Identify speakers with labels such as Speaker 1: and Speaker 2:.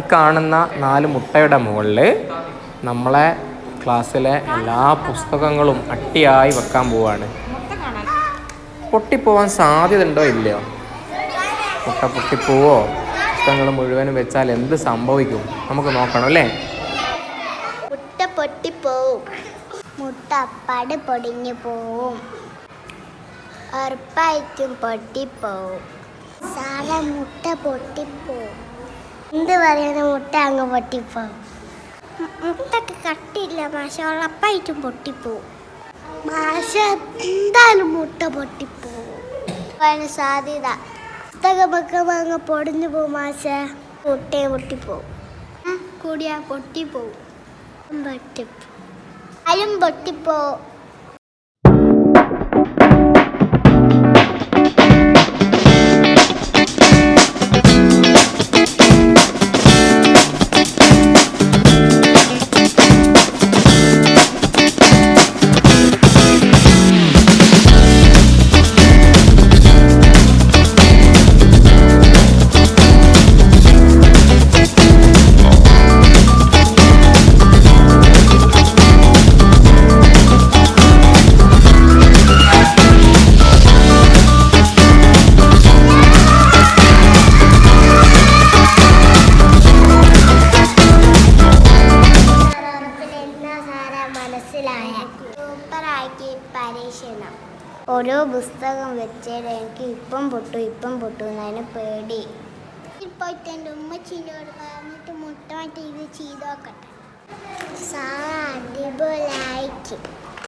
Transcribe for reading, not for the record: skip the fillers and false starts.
Speaker 1: ഈ കാണുന്ന 4 മുട്ടയുടെ മുകളിൽ നമ്മളെ ക്ലാസ്സിലെ എല്ലാ പുസ്തകങ്ങളും അട്ടിയായി വെക്കാൻ പോവാണ്. പൊട്ടിപ്പോവാൻ സാധ്യത ഉണ്ടോ ഇല്ലയോ? മുട്ട പൊട്ടിപ്പോവോ? പുസ്തകങ്ങൾ മുഴുവനും വെച്ചാൽ എന്ത് സംഭവിക്കും? നമുക്ക് നോക്കണം അല്ലേ?
Speaker 2: മുട്ട പൊട്ടിപ്പോവും. മുട്ട അപ്പാട് പൊടിഞ്ഞു പോവും. ഉറപ്പായിട്ടും പൊട്ടിപ്പോവും. സാധാ മുട്ട പൊട്ടിപ്പോവും. എന്ത് പറയുന്ന മുട്ട അങ്ങ് പൊട്ടിപ്പോവും. മുട്ടക്ക് കട്ടിയില്ല മാഷ, ഉറപ്പായിട്ടും പൊട്ടിപ്പോവും. മാഷ എന്തായാലും മുട്ട പൊട്ടിപ്പോവും. സാധ്യത പുസ്തകമൊക്കെ അങ്ങ് പൊടിഞ്ഞു പോവും മാഷ. മുട്ടയെ പൊട്ടിപ്പോവും. കൂടിയാ പൊട്ടിപ്പോവും. അലും പൊട്ടിപ്പോവും. സൂപ്പറാക്കി പരീക്ഷണം. ഓരോ പുസ്തകം വെച്ചാൽ എനിക്ക് ഇപ്പം പൊട്ടു എന്നതിന് പേടി. പോയിട്ട് എൻ്റെ ഉമ്മച്ചീനോട് പറഞ്ഞിട്ട് മുട്ട ഇത് ചെയ്ത് നോക്കട്ടെ. സാ അടിപൊളിയായിരിക്കും.